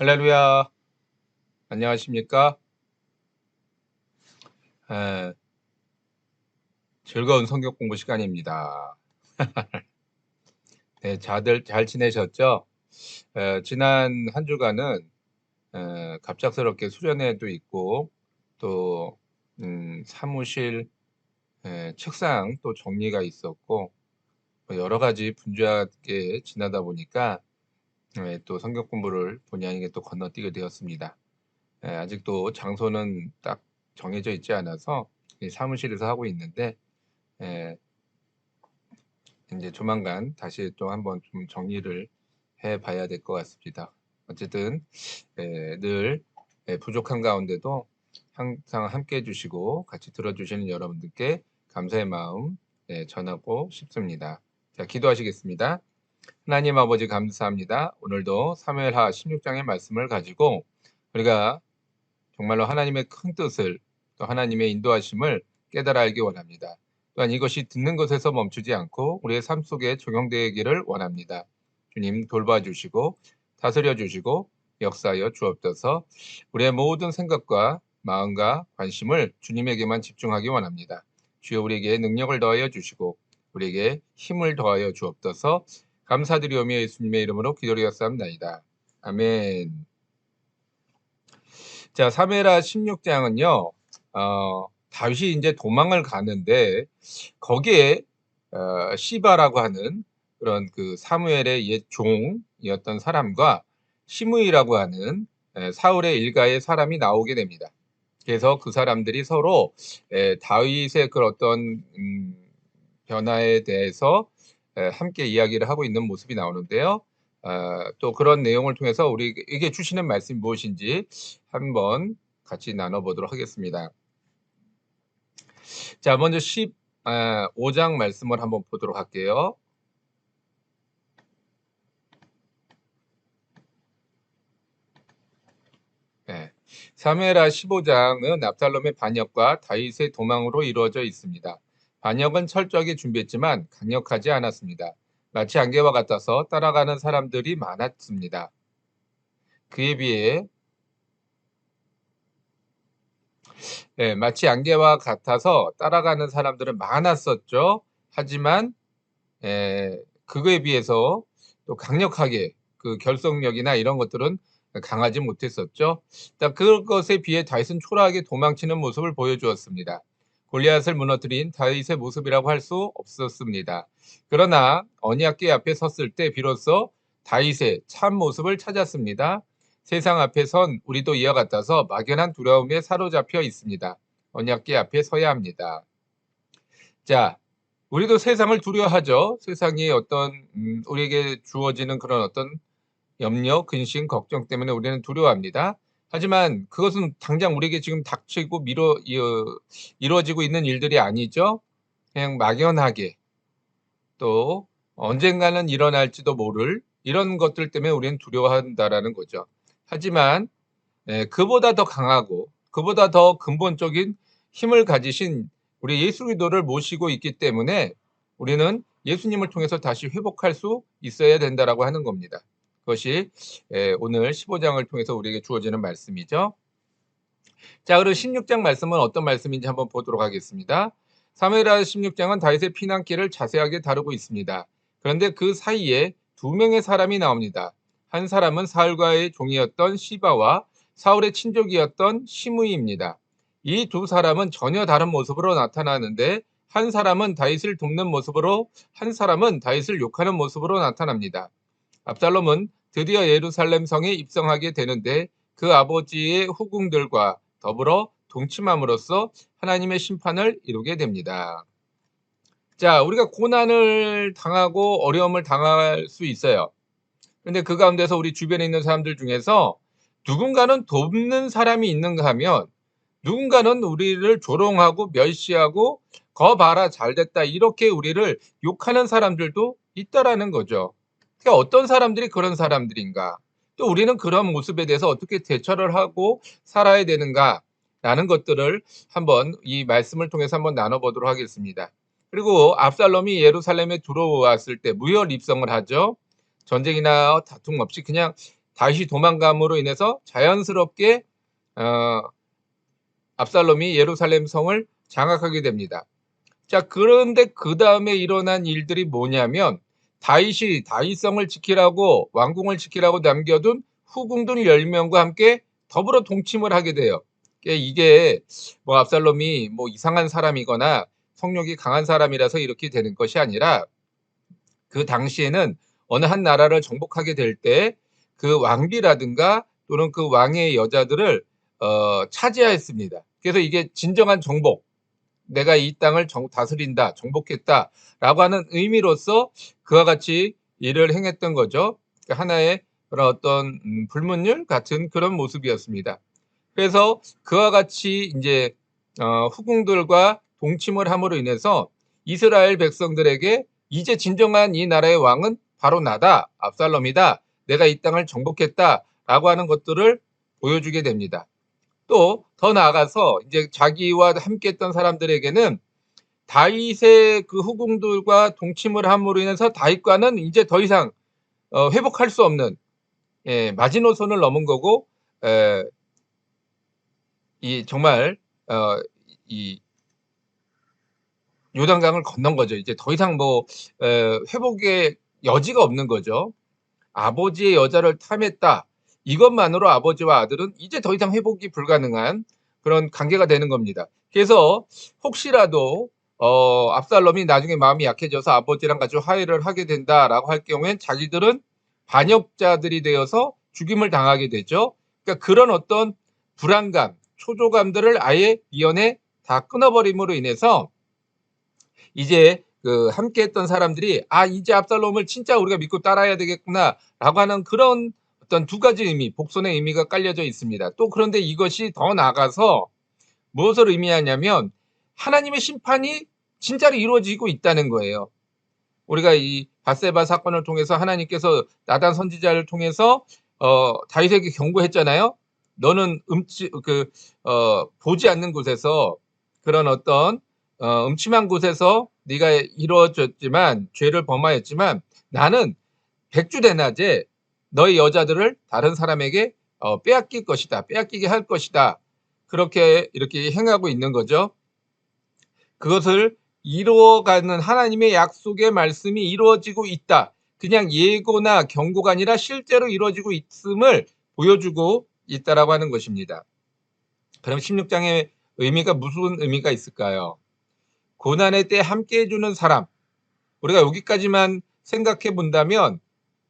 할렐루야. 안녕하십니까? 에, 즐거운 성경 공부 시간입니다. 네, 다들 잘 지내셨죠? 지난 한 주간은 갑작스럽게 수련회도 있고 또 사무실 책상 또 정리가 있었고 뭐 여러 가지 분주하게 지나다 보니까 또 성경 공부를 본의 아니게 또 건너뛰게 되었습니다. 아직도 장소는 딱 정해져 있지 않아서 이 사무실에서 하고 있는데 에, 이제 조만간 다시 또 한번 좀 정리를 해 봐야 될 것 같습니다. 어쨌든 늘 부족한 가운데도 항상 함께 해 주시고 같이 들어 주시는 여러분들께 감사의 마음 전하고 싶습니다. 자, 기도하시겠습니다. 하나님 아버지 감사합니다. 오늘도 사무엘하 16장의 말씀을 가지고 우리가 정말로 하나님의 큰 뜻을 또 하나님의 인도하심을 깨달아 알기 원합니다. 또한 이것이 듣는 것에서 멈추지 않고 우리의 삶 속에 적용되기를 원합니다. 주님 돌봐주시고 다스려 주시고 역사하여 주옵소서. 우리의 모든 생각과 마음과 관심을 주님에게만 집중하기 원합니다. 주여 우리에게 능력을 더하여 주시고 우리에게 힘을 더하여 주옵소서. 감사드리오며 예수님의 이름으로 기도드렸사옵나이다. 아멘. 자, 사무엘하 16장은요, 다윗이 이제 도망을 가는데, 거기에, 시바라고 하는 그런 그 사무엘의 옛 종이었던 사람과 시므이라고 하는 사울의 일가의 사람이 나오게 됩니다. 그래서 그 사람들이 서로 다윗의 그 어떤 변화에 대해서 함께 이야기를 하고 있는 모습이 나오는데요. 또 그런 내용을 통해서 우리에게 주시는 말씀이 무엇인지 한번 같이 나눠보도록 하겠습니다. 자, 먼저 15장 말씀을 한번 보도록 할게요. 네. 사무엘하 15장은 압살롬의 반역과 다윗의 도망으로 이루어져 있습니다. 반역은 철저하게 준비했지만 강력하지 않았습니다. 마치 안개와 같아서 따라가는 사람들이 많았습니다. 그에 비해 마치 안개와 같아서 따라가는 사람들은 많았었죠. 하지만 그거에 비해서 또 강력하게 그 결속력이나 이런 것들은 강하지 못했었죠. 그것에 비해 다윗은 초라하게 도망치는 모습을 보여주었습니다. 골리앗을 무너뜨린 다윗의 모습이라고 할 수 없었습니다. 그러나 언약궤 앞에 섰을 때 비로소 다윗의 참 모습을 찾았습니다. 세상 앞에 선 우리도 이와 같아서 막연한 두려움에 사로잡혀 있습니다. 언약궤 앞에 서야 합니다. 자, 우리도 세상을 두려워하죠. 세상이 어떤 우리에게 주어지는 그런 어떤 염려, 근심, 걱정 때문에 우리는 두려워합니다. 하지만 그것은 당장 우리에게 지금 닥치고 이루어지고 있는 일들이 아니죠. 그냥 막연하게 또 언젠가는 일어날지도 모를 이런 것들 때문에 우리는 두려워한다라는 거죠. 하지만 그보다 더 강하고 그보다 더 근본적인 힘을 가지신 우리 예수 그리스도를 모시고 있기 때문에 우리는 예수님을 통해서 다시 회복할 수 있어야 된다라고 하는 겁니다. 그것이 오늘 15장을 통해서 우리에게 주어지는 말씀이죠. 자, 그럼 16장 말씀은 어떤 말씀인지 한번 보도록 하겠습니다. 사무엘하 16장은 다윗의 피난길을 자세하게 다루고 있습니다. 그런데 그 사이에 두 명의 사람이 나옵니다. 한 사람은 사울과의 종이었던 시바와 사울의 친족이었던 시므이입니다. 이 두 사람은 전혀 다른 모습으로 나타나는데 한 사람은 다윗을 돕는 모습으로 한 사람은 다윗을 욕하는 모습으로 나타납니다. 압살롬은 드디어 예루살렘 성에 입성하게 되는데 그 아버지의 후궁들과 더불어 동침함으로써 하나님의 심판을 이루게 됩니다. 자, 우리가 고난을 당하고 어려움을 당할 수 있어요. 근데 그 가운데서 우리 주변에 있는 사람들 중에서 누군가는 돕는 사람이 있는가 하면 누군가는 우리를 조롱하고 멸시하고 거 봐라 잘됐다 이렇게 우리를 욕하는 사람들도 있다라는 거죠. 그러니까 어떤 사람들이 그런 사람들인가, 또 우리는 그런 모습에 대해서 어떻게 대처를 하고 살아야 되는가라는 것들을 한번 이 말씀을 통해서 한번 나눠보도록 하겠습니다. 그리고 압살롬이 예루살렘에 들어왔을 때 무혈 입성을 하죠. 전쟁이나 다툼 없이 그냥 다윗이 도망감으로 인해서 자연스럽게 압살롬이 예루살렘 성을 장악하게 됩니다. 자, 그런데 그 다음에 일어난 일들이 뭐냐면 다윗이 다윗성을 지키라고 왕궁을 지키라고 남겨둔 후궁들 10명과 함께 더불어 동침을 하게 돼요. 이게 뭐 압살롬이 뭐 이상한 사람이거나 성욕이 강한 사람이라서 이렇게 되는 것이 아니라 그 당시에는 어느 한 나라를 정복하게 될 때 그 왕비라든가 또는 그 왕의 여자들을 차지하였습니다. 그래서 이게 진정한 정복, 내가 이 땅을 다스린다, 정복했다라고 하는 의미로서 그와 같이 일을 행했던 거죠. 하나의 그런 어떤 불문율 같은 그런 모습이었습니다. 그래서 그와 같이 이제 후궁들과 동침을 함으로 인해서 이스라엘 백성들에게 이제 진정한 이 나라의 왕은 바로 나다, 압살롬이다, 내가 이 땅을 정복했다라고 하는 것들을 보여주게 됩니다. 또 더 나아가서 이제 자기와 함께했던 사람들에게는 다윗의 그 후궁들과 동침을 함으로 인해서 다윗과는 이제 더 이상 회복할 수 없는 마지노선을 넘은 거고, 이 정말 이 요단강을 건넌 거죠. 이제 더 이상 뭐 회복의 여지가 없는 거죠. 아버지의 여자를 탐했다. 이것만으로 아버지와 아들은 이제 더 이상 회복이 불가능한 그런 관계가 되는 겁니다. 그래서 혹시라도 압살롬이 나중에 마음이 약해져서 아버지랑 같이 화해를 하게 된다라고 할 경우엔 자기들은 반역자들이 되어서 죽임을 당하게 되죠. 그러니까 그런 어떤 불안감, 초조감들을 아예 이연에 다 끊어버림으로 인해서 이제 그 함께했던 사람들이 이제 압살롬을 진짜 우리가 믿고 따라야 되겠구나라고 하는 그런 어떤 두 가지 의미, 복선의 의미가 깔려져 있습니다. 또 그런데 이것이 더 나아가서 무엇을 의미하냐면 하나님의 심판이 진짜로 이루어지고 있다는 거예요. 우리가 이 밧세바 사건을 통해서 하나님께서 나단 선지자를 통해서 다윗에게 경고했잖아요. 너는 보지 않는 곳에서 그런 어떤 음침한 곳에서 네가 이루어졌지만 죄를 범하였지만 나는 백주대낮에 너의 여자들을 다른 사람에게 빼앗길 것이다. 빼앗기게 할 것이다. 그렇게 이렇게 행하고 있는 거죠. 그것을 이루어가는 하나님의 약속의 말씀이 이루어지고 있다. 그냥 예고나 경고가 아니라 실제로 이루어지고 있음을 보여주고 있다라고 하는 것입니다. 그럼 16장의 의미가 무슨 의미가 있을까요? 고난의 때 함께 해주는 사람. 우리가 여기까지만 생각해 본다면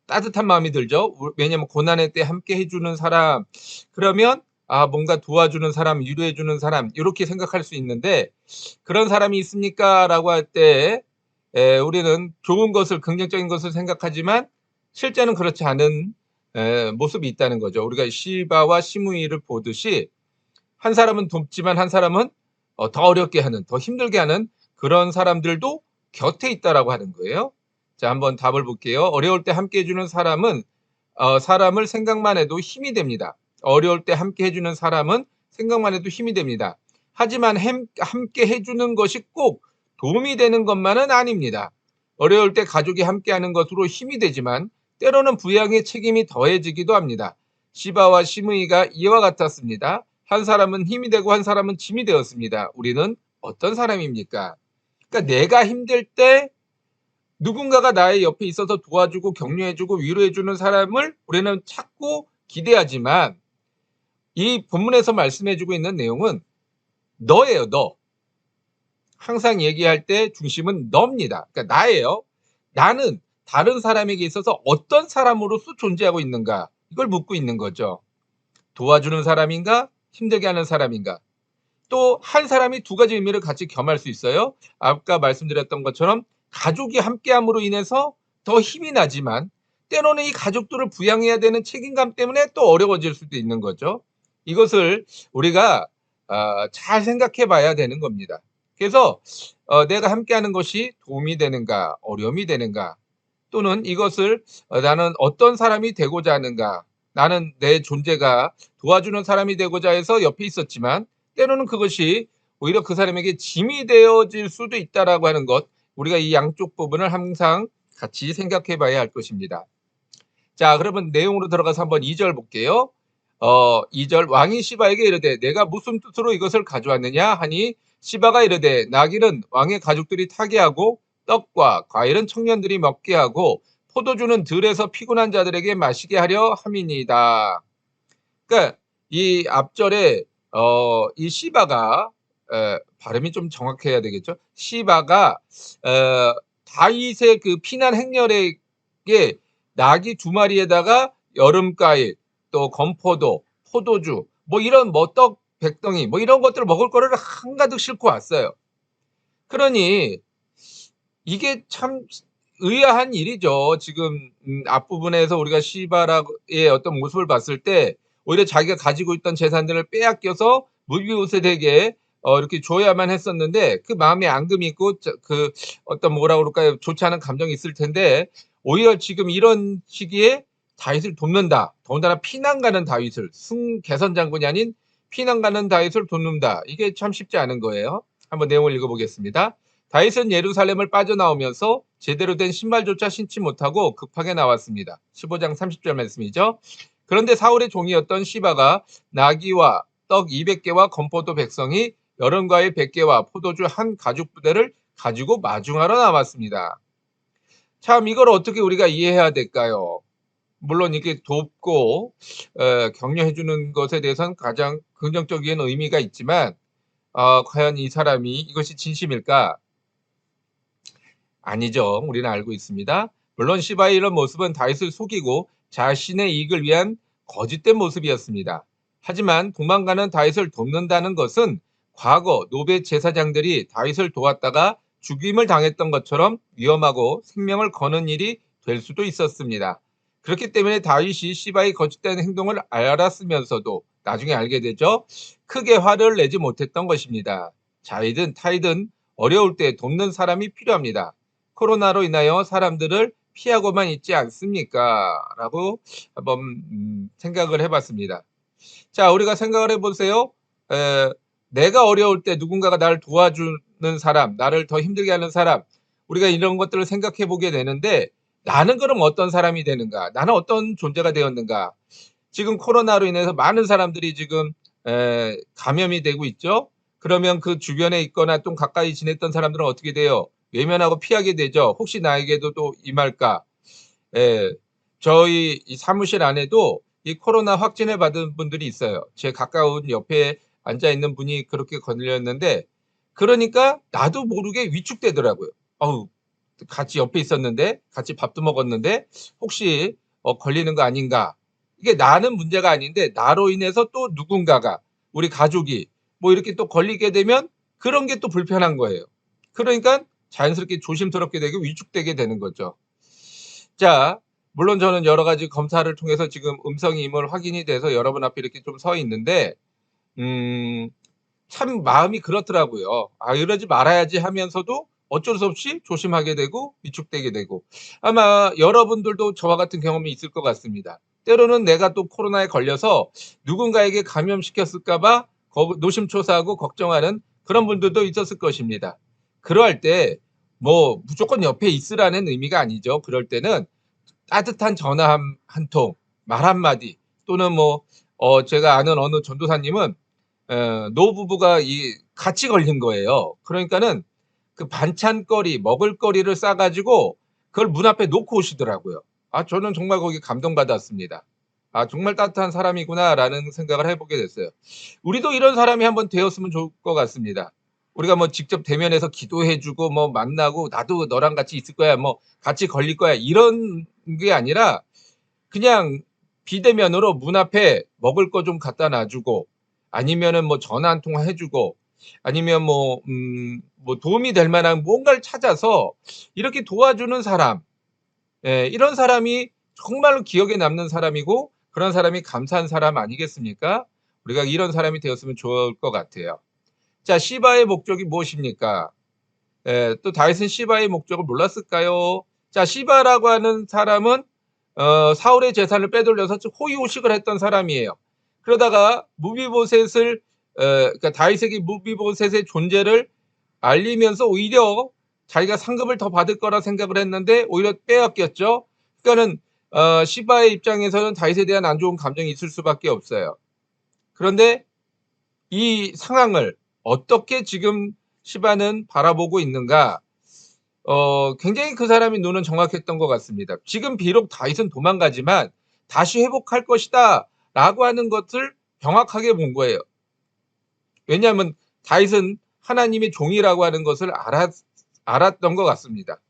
따뜻한 마음이 들죠. 왜냐하면 고난의 때 함께 해주는 사람, 그러면 뭔가 도와주는 사람, 위로해주는 사람, 이렇게 생각할 수 있는데 그런 사람이 있습니까? 라고 할 때 우리는 좋은 것을, 긍정적인 것을 생각하지만 실제는 그렇지 않은 모습이 있다는 거죠. 우리가 시바와 시므이를 보듯이 한 사람은 돕지만 한 사람은 더 어렵게 하는, 더 힘들게 하는 그런 사람들도 곁에 있다라고 하는 거예요. 자, 한번 답을 볼게요. 어려울 때 함께 해주는 사람은 사람을 생각만 해도 힘이 됩니다. 어려울 때 함께 해주는 사람은 생각만 해도 힘이 됩니다. 하지만 함께 해주는 것이 꼭 도움이 되는 것만은 아닙니다. 어려울 때 가족이 함께하는 것으로 힘이 되지만 때로는 부양의 책임이 더해지기도 합니다. 시바와 시므이가 이와 같았습니다. 한 사람은 힘이 되고 한 사람은 짐이 되었습니다. 우리는 어떤 사람입니까? 그러니까 내가 힘들 때 누군가가 나의 옆에 있어서 도와주고 격려해주고 위로해주는 사람을 우리는 찾고 기대하지만 이 본문에서 말씀해주고 있는 내용은 너예요, 너. 항상 얘기할 때 중심은 너입니다. 그러니까 나예요. 나는 다른 사람에게 있어서 어떤 사람으로서 존재하고 있는가, 이걸 묻고 있는 거죠. 도와주는 사람인가, 힘들게 하는 사람인가. 또 한 사람이 두 가지 의미를 같이 겸할 수 있어요. 아까 말씀드렸던 것처럼 가족이 함께함으로 인해서 더 힘이 나지만 때로는 이 가족들을 부양해야 되는 책임감 때문에 또 어려워질 수도 있는 거죠. 이것을 우리가 잘 생각해 봐야 되는 겁니다. 그래서 내가 함께하는 것이 도움이 되는가, 어려움이 되는가, 또는 이것을 나는 어떤 사람이 되고자 하는가, 나는 내 존재가 도와주는 사람이 되고자 해서 옆에 있었지만 때로는 그것이 오히려 그 사람에게 짐이 되어질 수도 있다라고 하는 것, 우리가 이 양쪽 부분을 항상 같이 생각해 봐야 할 것입니다. 자, 그러면 내용으로 들어가서 한번 2절 볼게요. 2절 왕이 시바에게 이르되 내가 무슨 뜻으로 이것을 가져왔느냐 하니 시바가 이르되 나귀는 왕의 가족들이 타게 하고 떡과 과일은 청년들이 먹게 하고 포도주는 들에서 피곤한 자들에게 마시게 하려 함이니이다. 그러니까 이 앞절에 이 시바가 발음이 좀 정확해야 되겠죠. 시바가 다윗의 그 피난 행렬에게 나귀 2마리에다가 여름과일, 또 건포도, 포도주, 뭐 이런 뭐 떡, 백덩이, 뭐 이런 것들을 먹을 거를 한가득 싣고 왔어요. 그러니 이게 참 의아한 일이죠. 지금 앞부분에서 우리가 시바라의 어떤 모습을 봤을 때 오히려 자기가 가지고 있던 재산들을 빼앗겨서 무비보셋에게 이렇게 줘야만 했었는데 그 마음에 앙금이 있고 그 어떤 뭐라 그럴까요? 좋지 않은 감정이 있을 텐데 오히려 지금 이런 시기에 다윗을 돕는다. 더군다나 피난 가는 다윗을 개선 장군이 아닌 피난 가는 다윗을 돕는다. 이게 참 쉽지 않은 거예요. 한번 내용을 읽어보겠습니다. 다윗은 예루살렘을 빠져나오면서 제대로 된 신발조차 신지 못하고 급하게 나왔습니다. 15장 30절 말씀이죠. 그런데 사울의 종이었던 시바가 나귀와 떡 200개와 건포도 백성이 여름과일 100개와 포도주 한 가죽 부대를 가지고 마중하러 나왔습니다. 참 이걸 어떻게 우리가 이해해야 될까요? 물론 이게 돕고 격려해 주는 것에 대해서는 가장 긍정적인 의미가 있지만 과연 이 사람이 이것이 진심일까? 아니죠. 우리는 알고 있습니다. 물론 시바의 이런 모습은 다윗을 속이고 자신의 이익을 위한 거짓된 모습이었습니다. 하지만 도망가는 다윗을 돕는다는 것은 과거 노베 제사장들이 다윗을 도왔다가 죽임을 당했던 것처럼 위험하고 생명을 거는 일이 될 수도 있었습니다. 그렇기 때문에 다윗이 시바의 거짓된 행동을 알았으면서도 나중에 알게 되죠. 크게 화를 내지 못했던 것입니다. 자이든 타이든 어려울 때 돕는 사람이 필요합니다. 코로나로 인하여 사람들을 피하고만 있지 않습니까? 라고 한번 생각을 해봤습니다. 자, 우리가 생각을 해보세요. 내가 어려울 때 누군가가 나를 도와주는 사람, 나를 더 힘들게 하는 사람, 우리가 이런 것들을 생각해 보게 되는데 나는 그럼 어떤 사람이 되는가? 나는 어떤 존재가 되었는가? 지금 코로나로 인해서 많은 사람들이 지금 감염이 되고 있죠. 그러면 그 주변에 있거나 좀 가까이 지냈던 사람들은 어떻게 돼요? 외면하고 피하게 되죠. 혹시 나에게도 또 임할까? 예, 저희 이 사무실 안에도 이 코로나 확진을 받은 분들이 있어요. 제 가까운 옆에 앉아 있는 분이 그렇게 걸렸는데, 그러니까 나도 모르게 위축되더라고요. 어우, 같이 옆에 있었는데, 같이 밥도 먹었는데, 혹시 걸리는 거 아닌가? 이게 나는 문제가 아닌데, 나로 인해서 또 누군가가, 우리 가족이 뭐 이렇게 또 걸리게 되면 그런 게 또 불편한 거예요. 그러니까 자연스럽게 조심스럽게 되고 위축되게 되는 거죠. 자, 물론 저는 여러 가지 검사를 통해서 지금 음성임을 확인이 돼서 여러분 앞에 이렇게 좀 서 있는데, 참 마음이 그렇더라고요. 아, 이러지 말아야지 하면서도 어쩔 수 없이 조심하게 되고 위축되게 되고, 아마 여러분들도 저와 같은 경험이 있을 것 같습니다. 때로는 내가 또 코로나에 걸려서 누군가에게 감염시켰을까봐 노심초사하고 걱정하는 그런 분들도 있었을 것입니다. 그럴 때 뭐 무조건 옆에 있으라는 의미가 아니죠. 그럴 때는 따뜻한 전화 한 통, 말 한마디, 또는 뭐 제가 아는 어느 전도사님은 노부부가 같이 걸린 거예요. 그러니까는 그 반찬거리, 먹을거리를 싸가지고 그걸 문 앞에 놓고 오시더라고요. 아, 저는 정말 거기 감동받았습니다. 아, 정말 따뜻한 사람이구나라는 생각을 해보게 됐어요. 우리도 이런 사람이 한번 되었으면 좋을 것 같습니다. 우리가 뭐 직접 대면해서 기도해주고 뭐 만나고 나도 너랑 같이 있을 거야, 뭐 같이 걸릴 거야, 이런 게 아니라 그냥 비대면으로 문 앞에 먹을 거 좀 갖다 놔주고, 아니면은 뭐 전화 한 통 해주고, 아니면 뭐 도움이 될 만한 뭔가를 찾아서 이렇게 도와주는 사람, 이런 사람이 정말로 기억에 남는 사람이고 그런 사람이 감사한 사람 아니겠습니까? 우리가 이런 사람이 되었으면 좋을 것 같아요. 자, 시바의 목적이 무엇입니까? 또 다윗은 시바의 목적을 몰랐을까요? 자, 시바라고 하는 사람은 사울의 재산을 빼돌려서 호의호식을 했던 사람이에요. 그러다가 무비보셋을 그러니까 다윗에게 무비보셋의 존재를 알리면서 오히려 자기가 상급을 더 받을 거라 생각을 했는데 오히려 빼앗겼죠. 그러니까는 시바의 입장에서는 다윗에 대한 안 좋은 감정이 있을 수밖에 없어요. 그런데 이 상황을 어떻게 지금 시바는 바라보고 있는가? 굉장히 그 사람의 눈은 정확했던 것 같습니다. 지금 비록 다윗은 도망가지만 다시 회복할 것이다 라고 하는 것을 정확하게 본 거예요. 왜냐하면 다윗은 하나님의 종이라고 하는 것을 알았던 것 같습니다.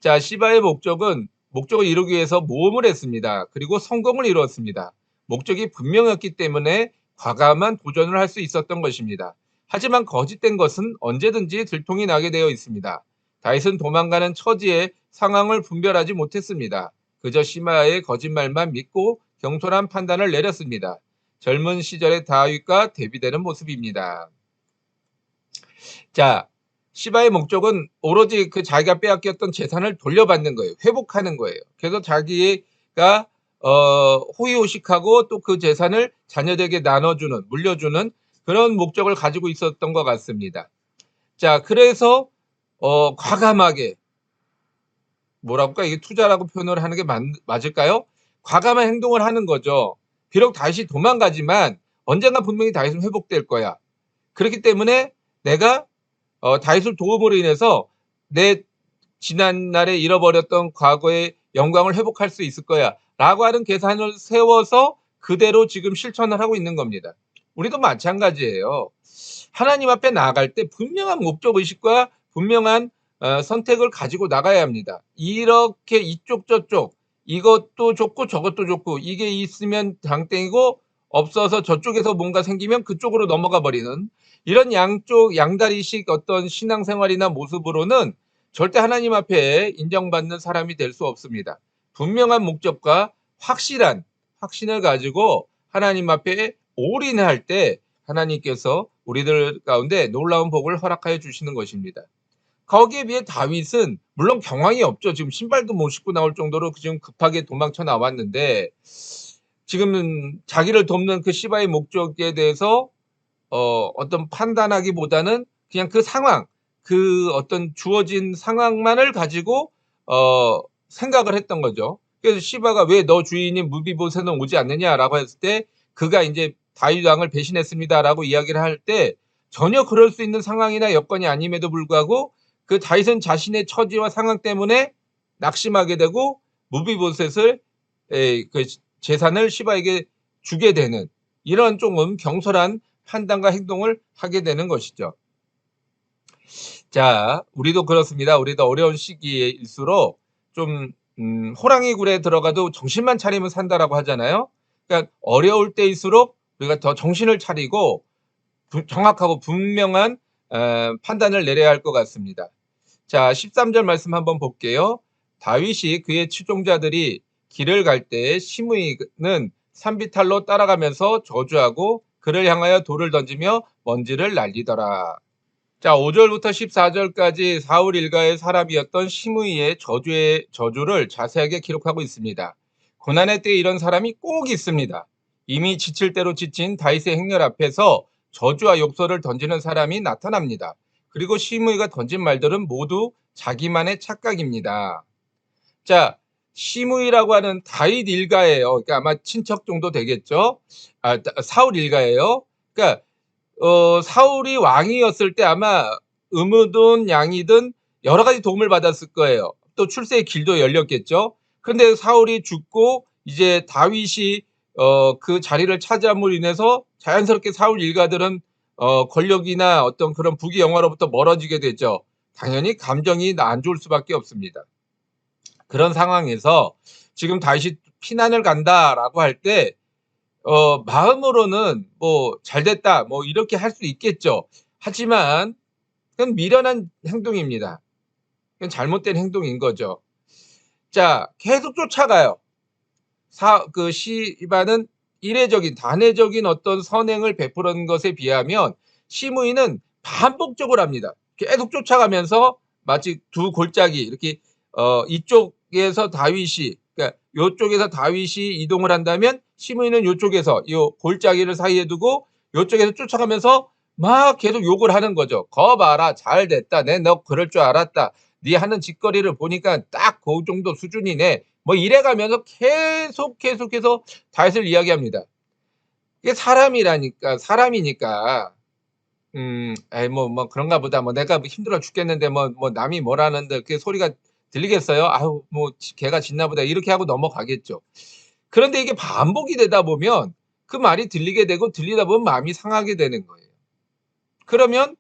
자, 시바의 목적을 이루기 위해서 모험을 했습니다. 그리고 성공을 이루었습니다. 목적이 분명했기 때문에 과감한 도전을 할 수 있었던 것입니다. 하지만 거짓된 것은 언제든지 들통이 나게 되어 있습니다. 다윗은 도망가는 처지에 상황을 분별하지 못했습니다. 그저 시바의 거짓말만 믿고 경솔한 판단을 내렸습니다. 젊은 시절의 다윗과 대비되는 모습입니다. 자, 시바의 목적은 오로지 그 자기가 빼앗겼던 재산을 돌려받는 거예요. 회복하는 거예요. 그래서 자기가 호의호식하고 또 그 재산을 자녀들에게 나눠주는, 물려주는 그런 목적을 가지고 있었던 것 같습니다. 자, 그래서 과감하게 뭐라고 할까? 이게 투자라고 표현을 하는 게 맞을까요? 과감한 행동을 하는 거죠. 비록 다윗이 도망가지만 언젠가 분명히 다윗은 회복될 거야. 그렇기 때문에 내가 다윗을 도움으로 인해서 내 지난날에 잃어버렸던 과거의 영광을 회복할 수 있을 거야 라고 하는 계산을 세워서 그대로 지금 실천을 하고 있는 겁니다. 우리도 마찬가지예요. 하나님 앞에 나아갈 때 분명한 목적의식과 분명한 선택을 가지고 나가야 합니다. 이렇게 이쪽 저쪽 이것도 좋고 저것도 좋고 이게 있으면 장땡이고 없어서 저쪽에서 뭔가 생기면 그쪽으로 넘어가 버리는 이런 양다리식 어떤 신앙생활이나 모습으로는 절대 하나님 앞에 인정받는 사람이 될 수 없습니다. 분명한 목적과 확신을 가지고 하나님 앞에 올인할 때 하나님께서 우리들 가운데 놀라운 복을 허락하여 주시는 것입니다. 거기에 비해 다윗은 물론 경황이 없죠. 지금 신발도 못 신고 나올 정도로 지금 급하게 도망쳐 나왔는데 지금은 자기를 돕는 그 시바의 목적에 대해서 어떤 판단하기보다는 그냥 그 상황, 그 어떤 주어진 상황만을 가지고 생각을 했던 거죠. 그래서 시바가 왜 너 주인인 무비보셋은 오지 않느냐라고 했을 때 그가 이제 다윗 왕을 배신했습니다라고 이야기를 할 때 전혀 그럴 수 있는 상황이나 여건이 아님에도 불구하고 그 다윗은 자신의 처지와 상황 때문에 낙심하게 되고 무비보셋을 그 재산을 시바에게 주게 되는 이런 조금 경솔한 판단과 행동을 하게 되는 것이죠. 자, 우리도 그렇습니다. 우리도 어려운 시기일수록 좀 호랑이 굴에 들어가도 정신만 차리면 산다라고 하잖아요. 그러니까 어려울 때일수록 우리가 더 정신을 차리고 정확하고 분명한 판단을 내려야 할 것 같습니다. 자, 13절 말씀 한번 볼게요. 다윗이 그의 추종자들이 길을 갈 때 시므이는 산비탈로 따라가면서 저주하고 그를 향하여 돌을 던지며 먼지를 날리더라. 자, 5절부터 14절까지 사울 일가의 사람이었던 시므이의 저주를 자세하게 기록하고 있습니다. 고난의 때에 이런 사람이 꼭 있습니다. 이미 지칠 대로 지친 다윗의 행렬 앞에서 저주와 욕설을 던지는 사람이 나타납니다. 그리고 시므이가 던진 말들은 모두 자기만의 착각입니다. 자, 시므이라고 하는 다윗 일가예요. 그러니까 아마 친척 정도 되겠죠. 사울 일가예요. 그러니까 사울이 왕이었을 때 아마 의무든 양이든 여러 가지 도움을 받았을 거예요. 또 출세의 길도 열렸겠죠. 그런데 사울이 죽고 이제 다윗이 그 자리를 차지함으로 인해서 자연스럽게 사울 일가들은 권력이나 어떤 그런 부귀 영화로부터 멀어지게 되죠. 당연히 감정이 안 좋을 수밖에 없습니다. 그런 상황에서 지금 다윗이 피난을 간다라고 할 때 마음으로는 뭐 잘됐다 뭐 이렇게 할 수 있겠죠. 하지만 그건 미련한 행동입니다. 그건 잘못된 행동인 거죠. 자, 계속 쫓아가요. 그 시바는 이례적인 단회적인 어떤 선행을 베푸는 것에 비하면 시므이는 반복적으로 합니다. 계속 쫓아가면서 마치 두 골짜기 이렇게 이쪽에서 다윗이 그러니까 이쪽에서 다윗이 이동을 한다면 시므이는 이쪽에서 이 골짜기를 사이에 두고 이쪽에서 쫓아가면서 막 계속 욕을 하는 거죠. 거 봐라 잘됐다. 내 너 그럴 줄 알았다. 네 하는 짓거리를 보니까 딱 그 정도 수준이네. 뭐 이래가면서 계속해서 다윗을 이야기합니다. 이게 사람이니까 에이 뭐 그런가 보다. 뭐 내가 뭐 힘들어 죽겠는데 뭐 남이 뭐라는데 그 소리가 들리겠어요? 아유 뭐 개가 짖나 보다. 이렇게 하고 넘어가겠죠. 그런데 이게 반복이 되다 보면 그 말이 들리게 되고 들리다 보면 마음이 상하게 되는 거예요. 그러면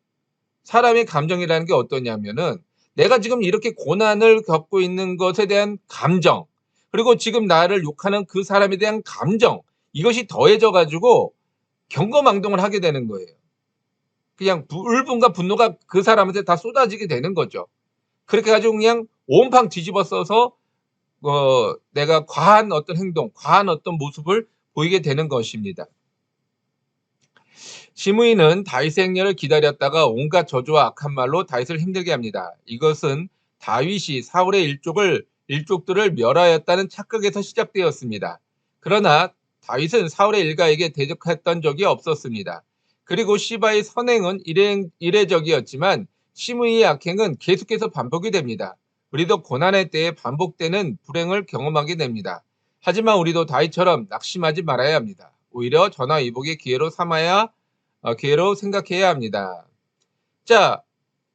사람의 감정이라는 게 어떠냐면은 내가 지금 이렇게 고난을 겪고 있는 것에 대한 감정, 그리고 지금 나를 욕하는 그 사람에 대한 감정, 이것이 더해져 가지고 경거망동을 하게 되는 거예요. 그냥 울분과 분노가 그 사람한테 다 쏟아지게 되는 거죠. 그렇게 가지고 그냥 온팡 뒤집어 써서 내가 과한 어떤 행동, 과한 어떤 모습을 보이게 되는 것입니다. 시므이는 다윗의 행렬을 기다렸다가 온갖 저주와 악한 말로 다윗을 힘들게 합니다. 이것은 다윗이 사울의 일족들을 멸하였다는 착각에서 시작되었습니다. 그러나 다윗은 사울의 일가에게 대적했던 적이 없었습니다. 그리고 시바의 선행은 이례적이었지만 시므이의 악행은 계속해서 반복이 됩니다. 우리도 고난의 때에 반복되는 불행을 경험하게 됩니다. 하지만 우리도 다윗처럼 낙심하지 말아야 합니다. 오히려 전화위복의 기회로 생각해야 합니다. 자,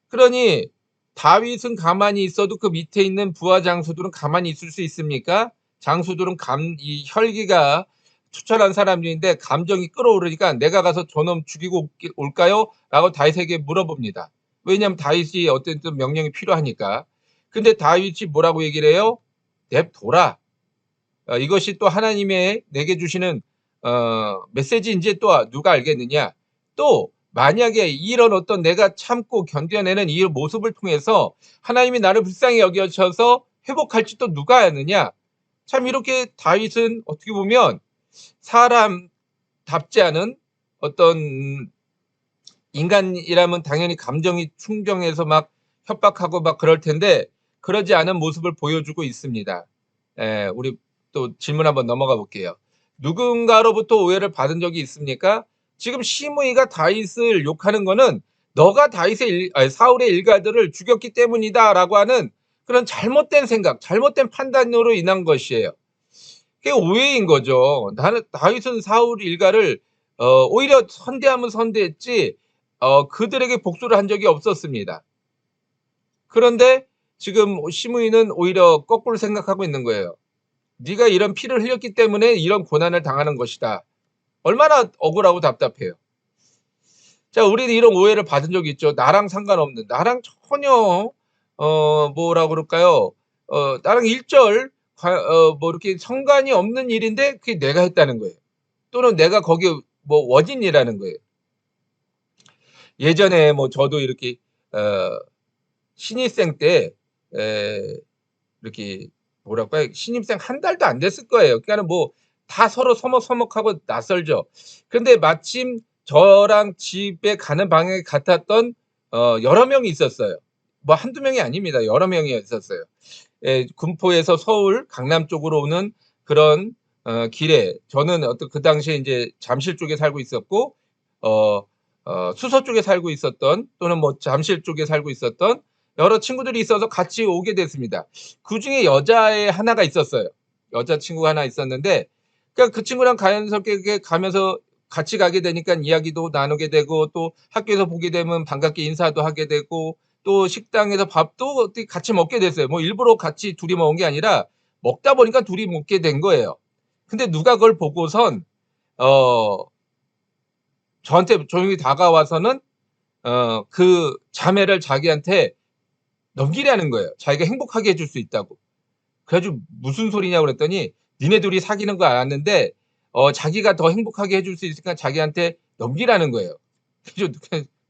그러니 다윗은 가만히 있어도 그 밑에 있는 부하 장수들은 가만히 있을 수 있습니까? 장수들은 이 혈기가 투철한 사람들인데 감정이 끌어오르니까 내가 가서 저놈 죽이고 올까요? 라고 다윗에게 물어봅니다. 왜냐하면 다윗이 어떤 명령이 필요하니까. 근데 다윗이 뭐라고 얘기를 해요? 냅둬라. 이것이 또 하나님의 내게 주시는 메시지인지 또 누가 알겠느냐? 또 만약에 이런 어떤 내가 참고 견뎌내는 이 모습을 통해서 하나님이 나를 불쌍히 여겨셔서 회복할지 또 누가 아느냐? 참 이렇게 다윗은 어떻게 보면 사람답지 않은 어떤 인간이라면 당연히 감정이 충정해서 막 협박하고 막 그럴 텐데 그러지 않은 모습을 보여주고 있습니다. 우리 또 질문 한번 넘어가 볼게요. 누군가로부터 오해를 받은 적이 있습니까? 지금 시므이가 다윗을 욕하는 거는 너가 사울의 일가들을 죽였기 때문이다라고 하는 그런 잘못된 생각, 잘못된 판단으로 인한 것이에요. 그게 오해인 거죠. 다윗은 사울 일가를 오히려 선대하면 선대했지 그들에게 복수를 한 적이 없었습니다. 그런데 지금 시므이는 오히려 거꾸로 생각하고 있는 거예요. 네가 이런 피를 흘렸기 때문에 이런 고난을 당하는 것이다. 얼마나 억울하고 답답해요. 자, 우리는 이런 오해를 받은 적이 있죠. 나랑 상관없는, 나랑 전혀 뭐라고 그럴까요? 나랑 뭐 이렇게 상관이 없는 일인데 그게 내가 했다는 거예요. 또는 내가 거기에 뭐 원인이라는 거예요. 예전에 뭐 저도 이렇게 신입생 때 이렇게 뭐랄까요? 신입생 한 달도 안 됐을 거예요. 그러니까는 뭐 다 서로 서먹서먹하고 낯설죠. 그런데 마침 저랑 집에 가는 방향이 같았던 여러 명이 있었어요. 뭐 한두 명이 아닙니다. 여러 명이 있었어요. 군포에서 서울 강남 쪽으로 오는 그런 길에 저는 그 당시에 이제 잠실 쪽에 살고 있었고 수서 쪽에 살고 있었던 또는 뭐 잠실 쪽에 살고 있었던 여러 친구들이 있어서 같이 오게 됐습니다. 그중에 여자애 하나가 있었어요. 여자친구가 하나 있었는데 그러니까 그 친구랑 자연스럽게 가면서 같이 가게 되니까 이야기도 나누게 되고 또 학교에서 보게 되면 반갑게 인사도 하게 되고 또 식당에서 밥도 같이 먹게 됐어요. 뭐 일부러 같이 둘이 먹은 게 아니라 먹다 보니까 둘이 먹게 된 거예요. 근데 누가 그걸 보고선 저한테 조용히 다가와서는 그 자매를 자기한테 넘기라는 거예요. 자기가 행복하게 해줄 수 있다고. 그래가지고 무슨 소리냐고 그랬더니 니네 둘이 사귀는 거 알았는데 자기가 더 행복하게 해줄 수 있으니까 자기한테 넘기라는 거예요. 그래서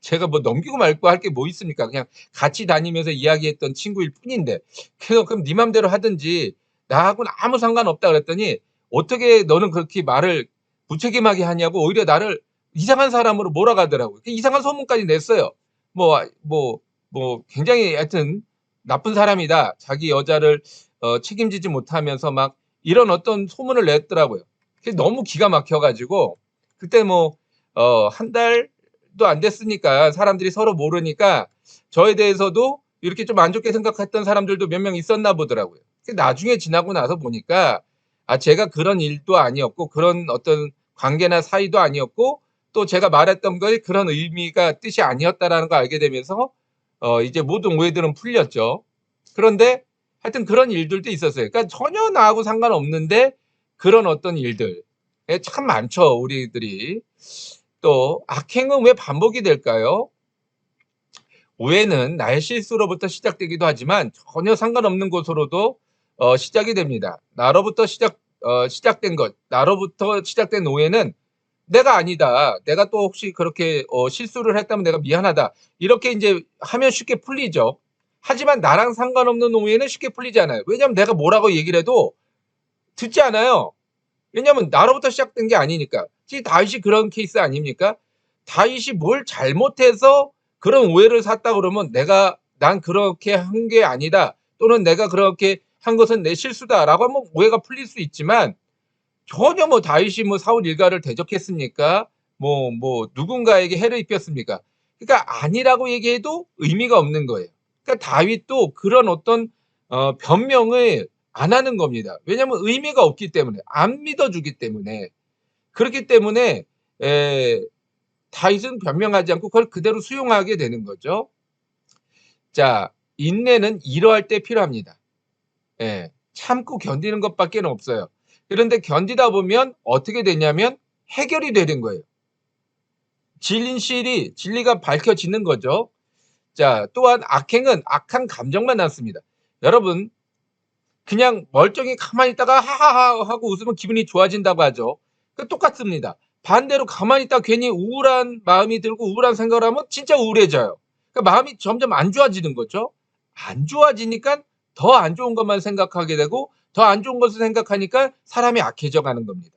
제가 뭐 넘기고 말고 할 게 뭐 있습니까? 그냥 같이 다니면서 이야기했던 친구일 뿐인데. 그래서 그럼 네 맘대로 하든지 나하고는 아무 상관없다 그랬더니 어떻게 너는 그렇게 말을 무책임하게 하냐고 오히려 나를 이상한 사람으로 몰아가더라고요. 이상한 소문까지 냈어요. 뭐 굉장히 하여튼 나쁜 사람이다. 자기 여자를 책임지지 못하면서 막 이런 어떤 소문을 냈더라고요. 너무 기가 막혀가지고 그때 뭐 한 달도 안 됐으니까 사람들이 서로 모르니까 저에 대해서도 이렇게 좀 안 좋게 생각했던 사람들도 몇 명 있었나 보더라고요. 나중에 지나고 나서 보니까 제가 그런 일도 아니었고 그런 어떤 관계나 사이도 아니었고 또 제가 말했던 거에 그런 의미가 뜻이 아니었다라는 걸 알게 되면서 이제 모든 오해들은 풀렸죠. 그런데 하여튼 그런 일들도 있었어요. 그러니까 전혀 나하고 상관없는데 그런 어떤 일들 참 많죠, 우리들이. 또 악행은 왜 반복이 될까요? 오해는 나의 실수로부터 시작되기도 하지만 전혀 상관없는 것으로도 시작이 됩니다. 시작된 것, 나로부터 시작된 오해는 내가 아니다. 내가 또 혹시 그렇게 실수를 했다면 내가 미안하다. 이렇게 이제 하면 쉽게 풀리죠. 하지만 나랑 상관없는 오해는 쉽게 풀리지 않아요. 왜냐하면 내가 뭐라고 얘기를 해도 듣지 않아요. 왜냐하면 나로부터 시작된 게 아니니까. 지금 다윗이 그런 케이스 아닙니까? 다윗이 뭘 잘못해서 그런 오해를 샀다 그러면 난 그렇게 한 게 아니다. 또는 내가 그렇게 한 것은 내 실수다라고 하면 오해가 풀릴 수 있지만 전혀 다윗이 사울 일가를 대적했습니까? 누군가에게 해를 입혔습니까? 그러니까 아니라고 얘기해도 의미가 없는 거예요. 그러니까 다윗도 그런 어떤 변명을 안 하는 겁니다. 왜냐하면 의미가 없기 때문에 안 믿어주기 때문에 그렇기 때문에 에, 다윗은 변명하지 않고 그걸 그대로 수용하게 되는 거죠. 자, 인내는 이러할 때 필요합니다. 예, 참고 견디는 것밖에 없어요. 그런데 견디다 보면 어떻게 되냐면 해결이 되는 거예요. 진리가 밝혀지는 거죠. 자, 또한 악행은 악한 감정만 남습니다. 여러분, 그냥 멀쩡히 가만히 있다가 하하하 하고 웃으면 기분이 좋아진다고 하죠. 그 똑같습니다. 반대로 가만히 있다가 괜히 우울한 마음이 들고 우울한 생각을 하면 진짜 우울해져요. 그러니까 마음이 점점 안 좋아지는 거죠. 안 좋아지니까 더 안 좋은 것만 생각하게 되고 더 안 좋은 것을 생각하니까 사람이 악해져 가는 겁니다.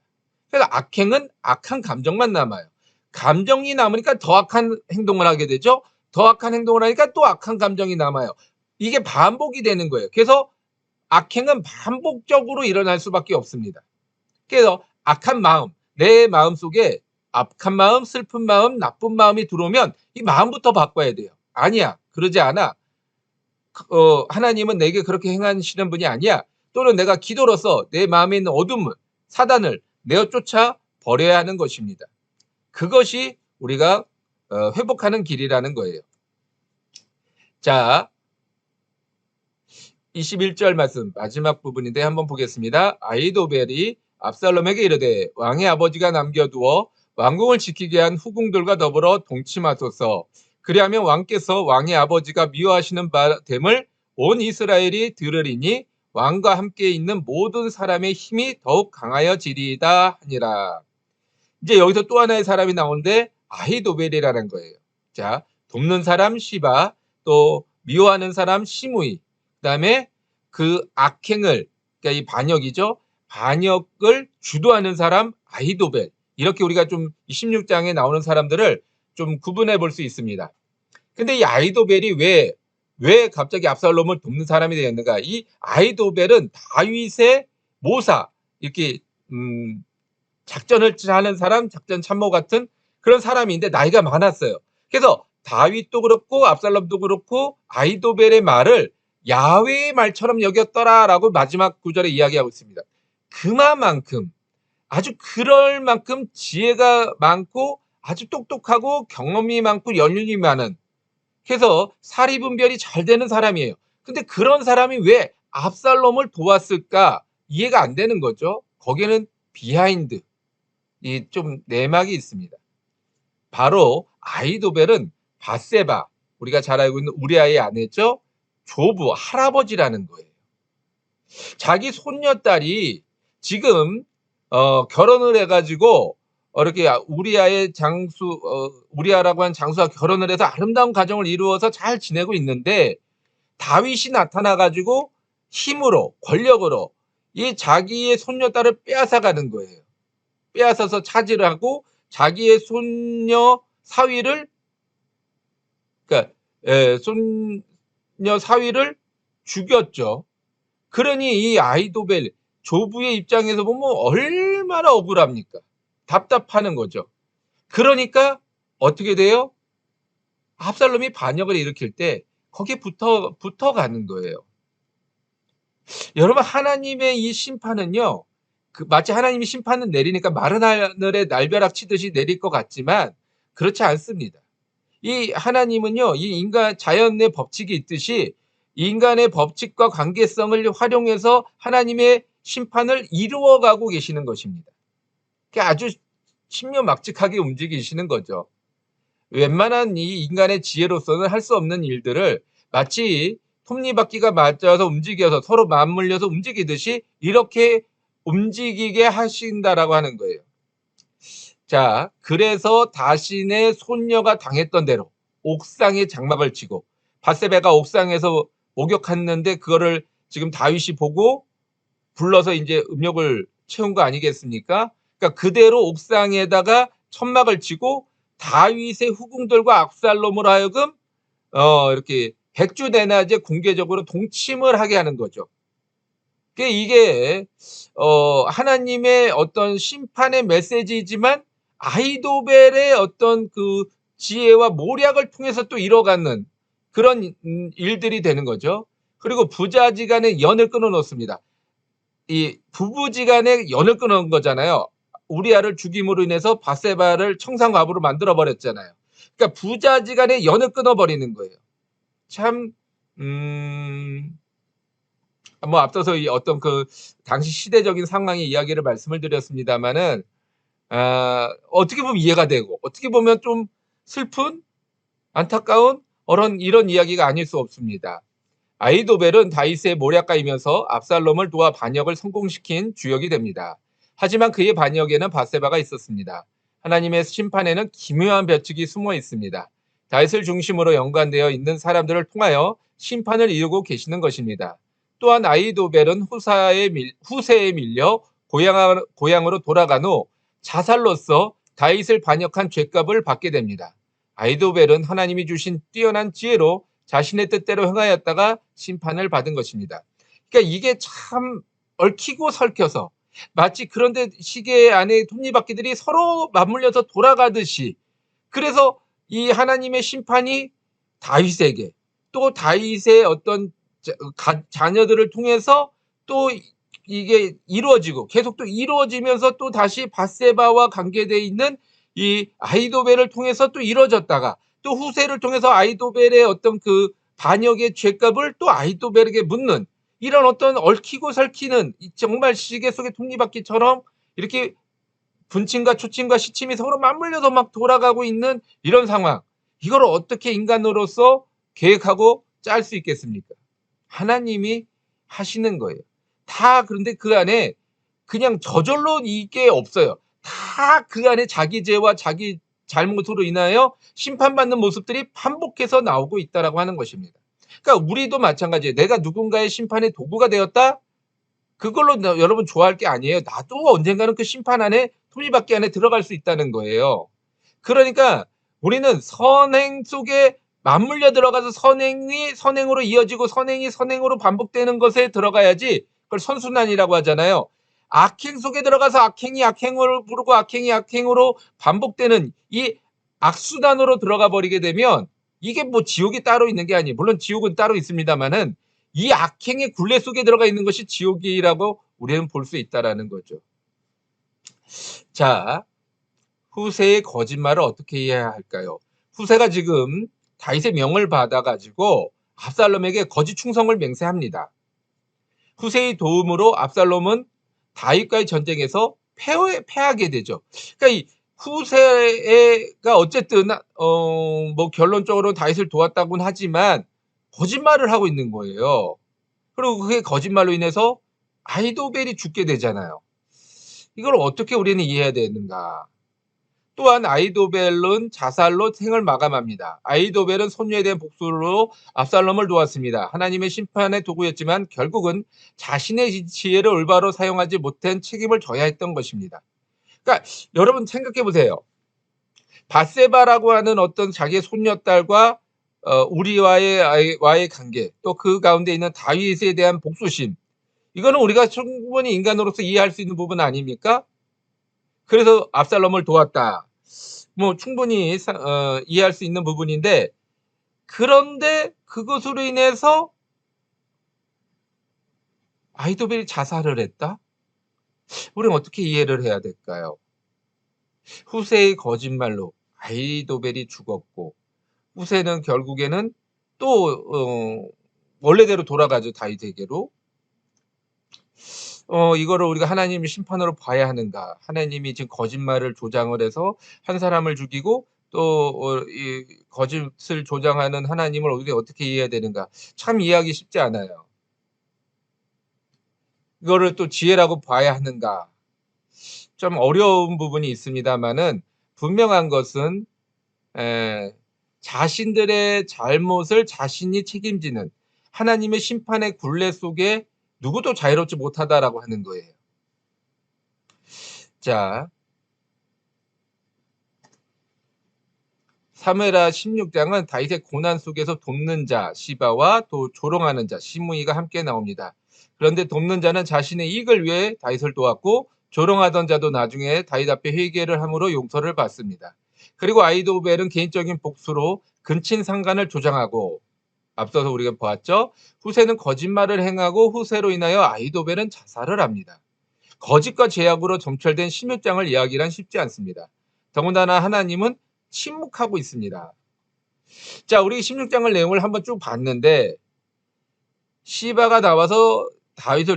그래서 악행은 악한 감정만 남아요. 감정이 남으니까 더 악한 행동을 하게 되죠. 더 악한 행동을 하니까 또 악한 감정이 남아요. 이게 반복이 되는 거예요. 그래서 악행은 반복적으로 일어날 수밖에 없습니다. 그래서 악한 마음, 내 마음속에 악한 마음, 슬픈 마음, 나쁜 마음이 들어오면 이 마음부터 바꿔야 돼요. 아니야, 그러지 않아. 하나님은 내게 그렇게 행하시는 분이 아니야. 또는 내가 기도로서 내 마음에 있는 어둠을, 사단을 내어 쫓아 버려야 하는 것입니다. 그것이 우리가 회복하는 길이라는 거예요. 자, 21절 말씀 마지막 부분인데 한번 보겠습니다. 아히도벨이 압살롬에게 이르되 왕의 아버지가 남겨두어 왕궁을 지키게 한 후궁들과 더불어 동침하소서. 그리하면 왕께서 왕의 아버지가 미워하시는 바 됨을 온 이스라엘이 들으리니 왕과 함께 있는 모든 사람의 힘이 더욱 강하여지리이다 하니라. 이제 여기서 또 하나의 사람이 나오는데 아히도벨이라는 거예요. 자, 돕는 사람 시바, 또 미워하는 사람 시므이, 그다음에 그 악행을, 그러니까 이 반역이죠. 반역을 주도하는 사람 아히도벨. 이렇게 우리가 좀 16장에 나오는 사람들을 좀 구분해 볼 수 있습니다. 근데 이 아히도벨이 왜 갑자기 압살롬을 돕는 사람이 되었는가? 이 아히도벨은 다윗의 모사, 이렇게 작전을 하는 사람, 작전 참모 같은 그런 사람인데 나이가 많았어요. 그래서 다윗도 그렇고 압살롬도 그렇고 아히도벨의 말을 야훼의 말처럼 여겼더라라고 마지막 구절에 이야기하고 있습니다. 그만큼 아주 그럴 만큼 지혜가 많고 아주 똑똑하고 경험이 많고 연륜이 많은, 그래서 사리분별이 잘 되는 사람이에요. 근데 그런 사람이 왜 압살롬을 도왔을까? 이해가 안 되는 거죠. 거기에는 비하인드, 이 좀 내막이 있습니다. 바로 아히도벨은 밧세바, 우리가 잘 알고 있는 우리아의 아내죠. 조부, 할아버지라는 거예요. 자기 손녀딸이 지금 결혼을 해가지고 이렇게 우리아라고 하는 장수와 결혼을 해서 아름다운 가정을 이루어서 잘 지내고 있는데 다윗이 나타나가지고 힘으로, 권력으로 이 자기의 손녀딸을 빼앗아가는 거예요. 빼앗아서 차지를 하고 자기의 손녀 사위를, 그러니까 손녀 사위를 죽였죠. 그러니 이 아히도벨 조부의 입장에서 보면 얼마나 억울합니까? 답답하는 거죠. 그러니까 어떻게 돼요? 압살롬이 반역을 일으킬 때 거기에 붙어가는 거예요. 여러분, 하나님의 이 심판은요, 마치 하나님이 심판을 내리니까 마른 하늘에 날벼락 치듯이 내릴 것 같지만 그렇지 않습니다. 이 하나님은요, 이 인간 자연의 법칙이 있듯이 인간의 법칙과 관계성을 활용해서 하나님의 심판을 이루어가고 계시는 것입니다. 아주 신묘막측하게 움직이시는 거죠. 웬만한 이 인간의 지혜로서는 할 수 없는 일들을 마치 톱니바퀴가 맞아서 움직여서 서로 맞물려서 움직이듯이 이렇게 움직이게 하신다라고 하는 거예요. 자, 그래서 자신의 손녀가 당했던 대로 옥상에 장막을 치고, 밧세바가 옥상에서 목욕했는데 그거를 지금 다윗이 보고 불러서 이제 음욕을 채운 거 아니겠습니까? 그러니까 그대로 옥상에다가 천막을 치고 다윗의 후궁들과 압살롬으로 하여금 이렇게 백주대낮에 공개적으로 동침을 하게 하는 거죠. 이게 하나님의 어떤 심판의 메시지이지만 아히도벨의 어떤 그 지혜와 모략을 통해서 또 이뤄가는 그런 일들이 되는 거죠. 그리고 부자지간에 연을 끊어 놓습니다. 이 부부지간에 연을 끊어 놓은 거잖아요. 우리아를 죽임으로 인해서 밧세바를 청산과부로 만들어 버렸잖아요. 그러니까 부자지간에 연을 끊어 버리는 거예요. 참 뭐 앞서서 이 어떤 그 당시 시대적인 상황의 이야기를 말씀을 드렸습니다마는 어떻게 보면 이해가 되고 어떻게 보면 좀 슬픈 안타까운 이런 이야기가 아닐 수 없습니다. 아히도벨은 다윗의 모략가이면서 압살롬을 도와 반역을 성공시킨 주역이 됩니다. 하지만 그의 반역에는 밧세바가 있었습니다. 하나님의 심판에는 기묘한 벼측이 숨어 있습니다. 다윗을 중심으로 연관되어 있는 사람들을 통하여 심판을 이루고 계시는 것입니다. 또한 아히도벨은 후세에 밀려 고향으로 돌아간 후 자살로서 다윗을 반역한 죄값을 받게 됩니다. 아히도벨은 하나님이 주신 뛰어난 지혜로 자신의 뜻대로 행하였다가 심판을 받은 것입니다. 그러니까 이게 참 얽히고 설켜서 마치 그런데 시계 안에 톱니바퀴들이 서로 맞물려서 돌아가듯이, 그래서 이 하나님의 심판이 다윗에게 또 다윗의 어떤 자녀들을 통해서 또 이게 이루어지고 계속 또 이루어지면서 또 다시 밧세바와 관계되어 있는 이 아히도벨을 통해서 또 이루어졌다가 또 후세를 통해서 아히도벨의 어떤 그 반역의 죄값을 또 아히도벨에게 묻는 이런 어떤 얽히고 설키는 정말 시계 속의 톱니바퀴처럼 이렇게 분침과 초침과 시침이 서로 맞물려서 막 돌아가고 있는 이런 상황. 이걸 어떻게 인간으로서 계획하고 짤 수 있겠습니까? 하나님이 하시는 거예요. 다. 그런데 그 안에 그냥 저절로 이게 없어요. 다 그 안에 자기 죄와 자기 잘못으로 인하여 심판받는 모습들이 반복해서 나오고 있다라고 하는 것입니다. 그러니까 우리도 마찬가지예요. 내가 누군가의 심판의 도구가 되었다? 그걸로 여러분 좋아할 게 아니에요. 나도 언젠가는 그 심판 안에 톱니바퀴 안에 들어갈 수 있다는 거예요. 그러니까 우리는 선행 속에 맞물려 들어가서 선행이 선행으로 이어지고 선행이 선행으로 반복되는 것에 들어가야지, 그걸 선순환이라고 하잖아요. 악행 속에 들어가서 악행이 악행으로 부르고 악행이 악행으로 반복되는 이 악순환으로 들어가 버리게 되면 이게 뭐 지옥이 따로 있는 게 아니에요. 물론 지옥은 따로 있습니다만은 이 악행의 굴레 속에 들어가 있는 것이 지옥이라고 우리는 볼 수 있다라는 거죠. 자, 후세의 거짓말을 어떻게 이해해야 할까요? 후세가 지금 다윗의 명을 받아가지고 압살롬에게 거짓 충성을 맹세합니다. 후세의 도움으로 압살롬은 다윗과의 전쟁에서 패하게 되죠. 그러니까 이 후세가 어쨌든 뭐 결론적으로 다윗을 도왔다고는 하지만 거짓말을 하고 있는 거예요. 그리고 그게 거짓말로 인해서 아히도벨이 죽게 되잖아요. 이걸 어떻게 우리는 이해해야 되는가? 또한 아히도벨은 자살로 생을 마감합니다. 아히도벨은 손녀에 대한 복수로 압살롬을 도왔습니다. 하나님의 심판의 도구였지만 결국은 자신의 지혜를 올바로 사용하지 못한 책임을 져야 했던 것입니다. 그러니까 여러분 생각해 보세요. 밧세바라고 하는 어떤 자기의 손녀딸과 우리와의 관계, 또 그 가운데 있는 다윗에 대한 복수심, 이거는 우리가 충분히 인간으로서 이해할 수 있는 부분 아닙니까? 그래서 압살롬을 도왔다. 뭐 충분히 이해할 수 있는 부분인데, 그런데 그것으로 인해서 아히도벨이 자살을 했다? 우리는 어떻게 이해를 해야 될까요? 후세의 거짓말로 아히도벨이 죽었고 후세는 결국에는 또 원래대로 돌아가죠. 다윗에게로. 이거를 우리가 하나님의 심판으로 봐야 하는가? 하나님이 지금 거짓말을 조장을 해서 한 사람을 죽이고 또 이 거짓을 조장하는 하나님을 우리가 어떻게 이해해야 되는가? 참 이해하기 쉽지 않아요. 이거를 또 지혜라고 봐야 하는가? 좀 어려운 부분이 있습니다만은 분명한 것은 자신들의 잘못을 자신이 책임지는 하나님의 심판의 굴레 속에 누구도 자유롭지 못하다라고 하는 거예요. 자, 사무엘하 16장은 다윗의 고난 속에서 돕는 자 시바와 또 조롱하는 자 시므이가 함께 나옵니다. 그런데 돕는 자는 자신의 이익을 위해 다윗을 도왔고 조롱하던 자도 나중에 다윗 앞에 회개를 함으로 용서를 받습니다. 그리고 아히도벨은 개인적인 복수로 근친 상간을 조장하고 앞서서 우리가 보았죠. 후세는 거짓말을 행하고 후세로 인하여 아히도벨은 자살을 합니다. 거짓과 제약으로 점철된 16장을 이야기란 쉽지 않습니다. 더군다나 하나님은 침묵하고 있습니다. 자, 우리 16장을 내용을 한번 쭉 봤는데 시바가 나와서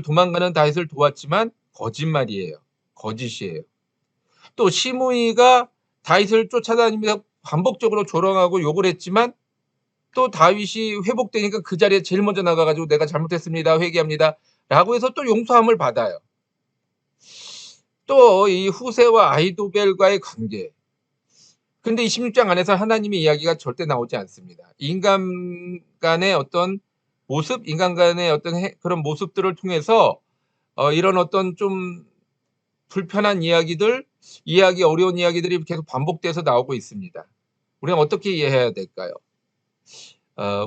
도망가는 다윗을 도왔지만 거짓말이에요. 거짓이에요. 또 시므이가 다윗을 쫓아다니면서 반복적으로 조롱하고 욕을 했지만 또 다윗이 회복되니까 그 자리에 제일 먼저 나가가지고 내가 잘못했습니다. 회개합니다. 라고 해서 또 용서함을 받아요. 또 이 후세와 아히도벨과의 관계. 근데 이 16장 안에서 하나님의 이야기가 절대 나오지 않습니다. 인간 간의 어떤 모습, 인간 간의 어떤 그런 모습들을 통해서 이런 어떤 좀 불편한 이야기들, 이해하기 어려운 이야기들이 계속 반복돼서 나오고 있습니다. 우리는 어떻게 이해해야 될까요?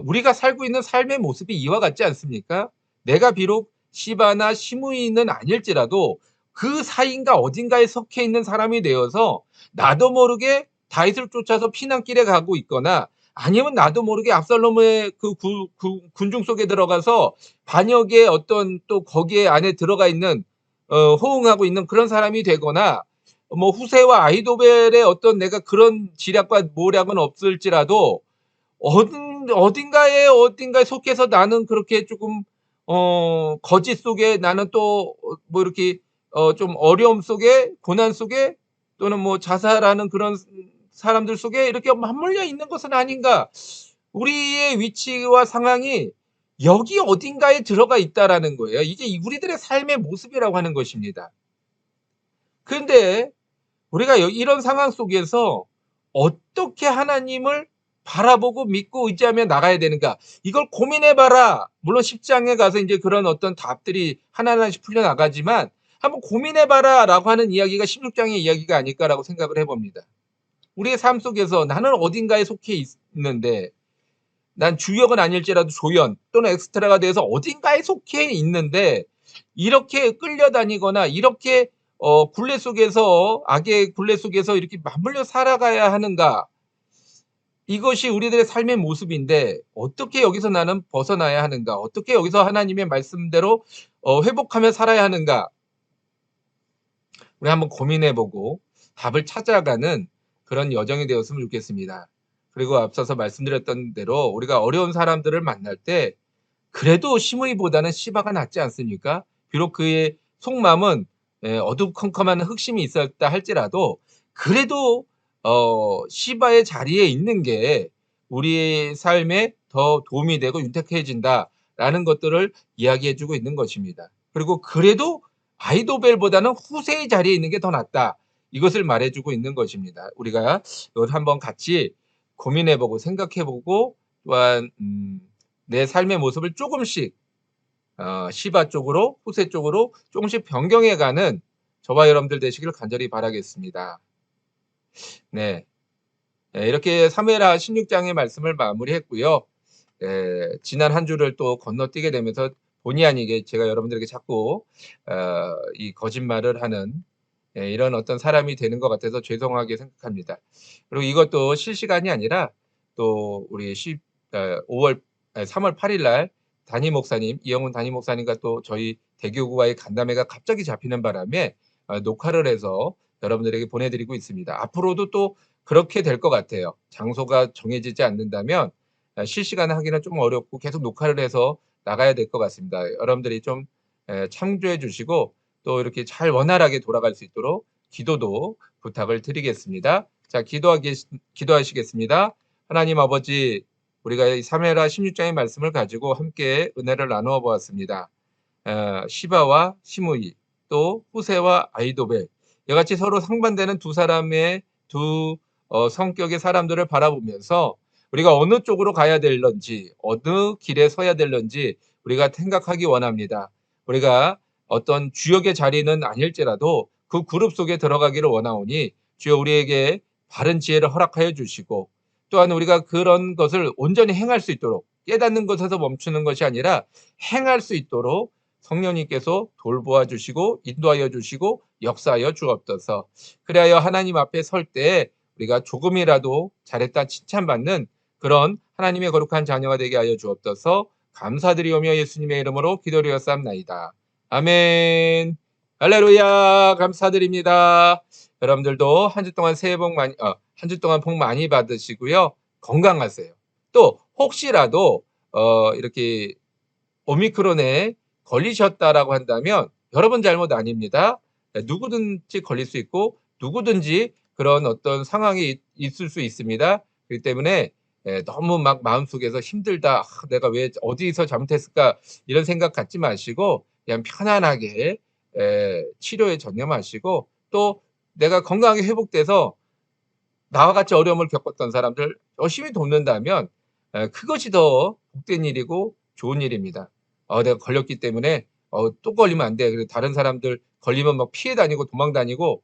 우리가 살고 있는 삶의 모습이 이와 같지 않습니까? 내가 비록 시바나 시므이는 아닐지라도 그 사이인가 어딘가에 속해 있는 사람이 되어서 나도 모르게 다윗을 쫓아서 피난길에 가고 있거나 아니면 나도 모르게 압살롬의 그 군중 속에 들어가서 반역의 어떤 또 거기에 안에 들어가 있는 호응하고 있는 그런 사람이 되거나 뭐 후세와 아히도벨의 어떤 내가 그런 지략과 모략은 없을지라도 어딘가에 속해서 나는 그렇게 조금 거짓 속에 나는 또 뭐 이렇게 좀 어려움 속에 고난 속에 또는 뭐 자살하는 그런 사람들 속에 이렇게 맞물려 있는 것은 아닌가. 우리의 위치와 상황이 여기 어딘가에 들어가 있다라는 거예요. 이게 우리들의 삶의 모습이라고 하는 것입니다. 그런데 우리가 이런 상황 속에서 어떻게 하나님을 바라보고 믿고 의지하며 나가야 되는가? 이걸 고민해봐라. 물론 10장에 가서 이제 그런 어떤 답들이 하나하나씩 풀려나가지만 한번 고민해봐라 라고 하는 이야기가 16장의 이야기가 아닐까라고 생각을 해봅니다. 우리의 삶 속에서 나는 어딘가에 속해 있는데 난 주역은 아닐지라도 조연 또는 엑스트라가 돼서 어딘가에 속해 있는데 이렇게 끌려다니거나 이렇게 굴레 속에서 악의 굴레 속에서 이렇게 맞물려 살아가야 하는가? 이것이 우리들의 삶의 모습인데 어떻게 여기서 나는 벗어나야 하는가? 어떻게 여기서 하나님의 말씀대로 회복하며 살아야 하는가? 우리 한번 고민해보고 답을 찾아가는 그런 여정이 되었으면 좋겠습니다. 그리고 앞서서 말씀드렸던 대로 우리가 어려운 사람들을 만날 때 그래도 시므이보다는 시바가 낫지 않습니까? 비록 그의 속마음은 어두컴컴한 흑심이 있었다 할지라도 그래도 시바의 자리에 있는 게 우리의 삶에 더 도움이 되고 윤택해진다라는 것들을 이야기해주고 있는 것입니다. 그리고 그래도 아히도벨보다는 후세의 자리에 있는 게 더 낫다. 이것을 말해주고 있는 것입니다. 우리가 이걸 한번 같이 고민해보고 생각해보고 또한 내 삶의 모습을 조금씩 시바 쪽으로 후세 쪽으로 조금씩 변경해가는 저와 여러분들 되시기를 간절히 바라겠습니다. 네, 이렇게 사무엘하 16장의 말씀을 마무리했고요. 지난 한 주를 또 건너뛰게 되면서 본의 아니게 제가 여러분들에게 자꾸 이 거짓말을 하는 이런 어떤 사람이 되는 것 같아서 죄송하게 생각합니다. 그리고 이것도 실시간이 아니라 또 우리 3월 8일 날 담임 목사님, 이영훈 담임 목사님과 또 저희 대교구와의 간담회가 갑자기 잡히는 바람에 녹화를 해서 여러분들에게 보내드리고 있습니다. 앞으로도 또 그렇게 될 것 같아요. 장소가 정해지지 않는다면 실시간 하기는 좀 어렵고 계속 녹화를 해서 나가야 될 것 같습니다. 여러분들이 좀 참조해 주시고 또 이렇게 잘 원활하게 돌아갈 수 있도록 기도도 부탁을 드리겠습니다. 자, 기도하시겠습니다. 하나님 아버지, 우리가 이 사무엘하 16장의 말씀을 가지고 함께 은혜를 나누어 보았습니다. 시바와 시므이, 또 후세와 아이도벨, 이같이 서로 상반되는 두 사람의 두 성격의 사람들을 바라보면서 우리가 어느 쪽으로 가야 될런지, 어느 길에 서야 될런지 우리가 생각하기 원합니다. 우리가 어떤 주역의 자리는 아닐지라도 그 그룹 속에 들어가기를 원하오니 주여 우리에게 바른 지혜를 허락하여 주시고, 또한 우리가 그런 것을 온전히 행할 수 있도록, 깨닫는 것에서 멈추는 것이 아니라 행할 수 있도록 성령님께서 돌보아 주시고 인도하여 주시고 역사하여 주옵소서. 그래야 하나님 앞에 설 때 우리가 조금이라도 잘했다 칭찬받는 그런 하나님의 거룩한 자녀가 되게 하여 주옵소서. 감사드리오며 예수님의 이름으로 기도드렸사옵나이다. 아멘. 할렐루야. 감사드립니다. 여러분들도 한 주 동안 한 주 동안 복 많이 받으시고요. 건강하세요. 또 혹시라도 이렇게 오미크론에 걸리셨다라고 한다면 여러분 잘못 아닙니다. 누구든지 걸릴 수 있고 누구든지 그런 어떤 상황이 있을 수 있습니다. 그렇기 때문에 너무 막 마음속에서 힘들다, 내가 왜 어디서 잘못했을까 이런 생각 갖지 마시고 그냥 편안하게 치료에 전념하시고, 또 내가 건강하게 회복돼서 나와 같이 어려움을 겪었던 사람들 열심히 돕는다면 그것이 더 복된 일이고 좋은 일입니다. 내가 걸렸기 때문에 또 걸리면 안 돼. 그리고 다른 사람들 걸리면 막 피해 다니고 도망 다니고,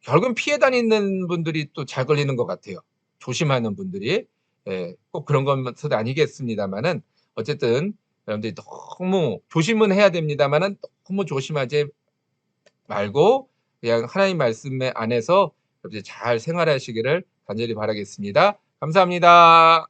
결국은 피해 다니는 분들이 또 잘 걸리는 것 같아요. 조심하는 분들이. 꼭 그런 것은 아니겠습니다만은 어쨌든 여러분들이 너무 조심은 해야 됩니다만은 너무 조심하지 말고 그냥 하나님 말씀에 안에서 여러분들이 잘 생활하시기를 간절히 바라겠습니다. 감사합니다.